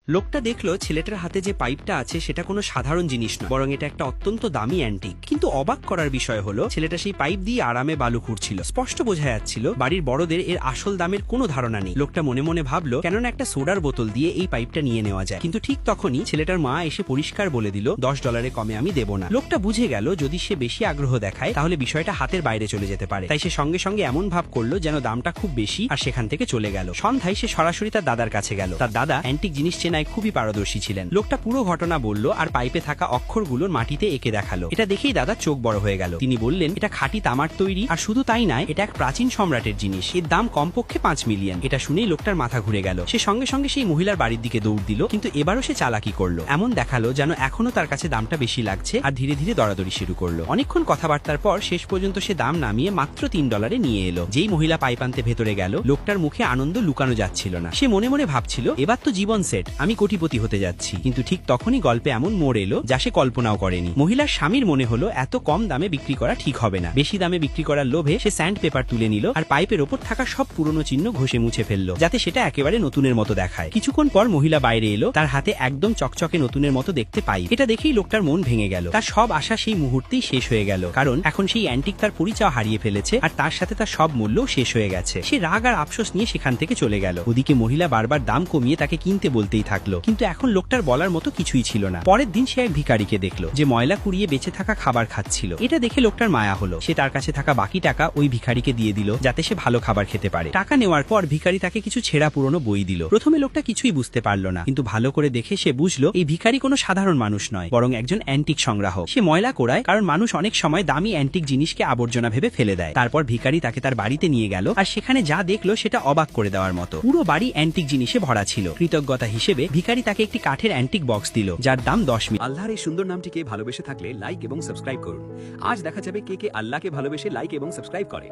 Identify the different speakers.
Speaker 1: লোকটা দেখলো ছেলেটার হাতে যে পাইপটা আছে সেটা কোনো সাধারণ জিনিস নয়, বরং এটা একটা অত্যন্ত দামি অ্যান্টিক। কিন্তু অবাক করার বিষয় হলো ছেলেটা সেই পাইপ দিয়ে আরামে বালু খুঁড়ছিল। স্পষ্ট বোঝা যাচ্ছিল বাড়ির বড়দের এর আসল দামের কোনো ধারণা নেই। লোকটা মনে মনে ভাবলো কেননা একটা সোডার বোতল দিয়ে এই পাইপটা নিয়ে নেওয়া যায়। কিন্তু ঠিক তখনই ছেলেটার মা এসে পরিষ্কার বলে দিল $10 কমে আমি দেব না। লোকটা বুঝে গেল যদি সে বেশি আগ্রহ দেখায় তাহলে বিষয়টা হাতের বাইরে চলে যেতে পারে। তাই সে সঙ্গে সঙ্গে এমন ভাব করলো যেন দামটা খুব বেশি, আর সেখান থেকে চলে গেল। সন্ধ্যায় সে সরাসরি তার দাদার কাছে গেল। তার দাদা অ্যান্টিক জিনিস চেনায় খুবই পারদর্শী ছিলেন। লোকটা পুরো ঘটনা বলল আর পাইপে থাকা অক্ষরগুলোর মাটিতে এঁকে দেখালো। এটা দেখেই দাদা চোখ বড় হয়ে গেল। তিনি বললেন এটা খাঁটি তামার তৈরি, আর শুধু তাই নয়, এটা এক প্রাচীন সম্রাটের জিনিস। এর দাম কমপক্ষে 5 মিলিয়ন। এটা শুনেই লোকটার মাথা ঘুরে গেল। সে সঙ্গে সঙ্গে সেই মহিলার বাড়ির দিকে দৌড় দিল। কিন্তু এবারও সে চালাকি করলো, এমন দেখালো যেন এখনো তার কাছে দামটা বেশি লাগছে, আর ধীরে ধীরে দরাদরি শুরু করলো। অনেকক্ষণ কথাবার্তার পর শেষ পর্যন্ত সে দাম নামিয়ে মাত্র $3 নিয়ে এলো। যেই মহিলা পাইপ আনতে ভেতরে গেল, লোকটার মুখে আনন্দ লুকানো যাচ্ছিল না। সে মনে মনে ভাবছিল এবার তো জীবন সেট, আমি কোটিপতি হতে যাচ্ছি। কিন্তু ঠিক তখনই গল্পে এমন মোড় এলো যা সে কল্পনাও করেনি। মহিলার স্বামীর মনে হলো এত কম দামে বিক্রি করা ঠিক হবে না। বেশি দামে বিক্রি করার লোভে সে স্যান্ড পেপার তুলে নিল আর পাইপের ওপর থাকা সব পুরনো চিহ্ন ঘষে মুছে ফেললো, যাতে সেটা একেবারে নতুনের মতো দেখায়। কিছুক্ষণ পর মহিলা বাইরে এলো, তার হাতে একদম চকচকে নতুনের মতো দেখতে পাই। এটা দেখেই লোকটার মন ভেঙে গেল। তার সব আশা সেই মুহূর্তেই শেষ হয়ে গেল, কারণ এখন সেই অ্যান্টিক তার পরিচয় হারিয়ে ফেলেছে, আর তার সাথে তার সব মূল্যও শেষ হয়ে গেছে। সে রাগ আর আফসোস নিয়ে সেখান থেকে চলে গেল। ওদিকে মহিলা বারবার দাম কমিয়ে তাকে কিনতে বলতেই থাকলো, কিন্তু এখন লোকটার বলার মতো কিছুই ছিল না। পরের দিন সে এক ভিখারিকে দেখলো যে ময়লা কুড়িয়ে বেঁচে থাকা খাবার খাচ্ছিল। এটা দেখে লোকটার মায়া হলো। সে তার কাছে থাকা বাকি টাকা ওই ভিখারিকে দিয়ে দিল, যাতে সে ভালো খাবার খেতে পারে। টাকা নেওয়ার পর ভিখারি তাকে কিছু ছেঁড়া পুরনো বই দিল। প্রথমে লোকটা কিছুই বুঝতে পারলো না, কিন্তু ভালো করে দেখে সে বুঝলো এই ভিখারি কোনো সাধারণ মানুষ নয়, বরং একজন অ্যান্টিক সংগ্রাহক। সে ময়লা কোড়ায়, কারণ মানুষ অনেক সময় দামি অ্যান্টিক জিনিসকে আবর্জনা ভেবে ফেলে দেয়। তারপর ভিখারি তাকে তার বাড়িতে নিয়ে গেল, আর সেখানে যা দেখলো সেটা অবাক করে দেওয়ার মতো। পুরো বাড়ি অ্যান্টিক জিনিসে ভরা ছিল। কৃতজ্ঞতা হিসেবে ভিখারি তাকে একটি কাঠের অ্যান্টিক বক্স দিল, যার দাম 10 মিলিয়ন।
Speaker 2: আল্লাহর এই সুন্দর নামটিকে ভালোবেসে থাকলে লাইক এবং সাবস্ক্রাইব করুন। আজ দেখা যাবে কে কে আল্লাহকে ভালোবেসে লাইক এবং সাবস্ক্রাইব করে।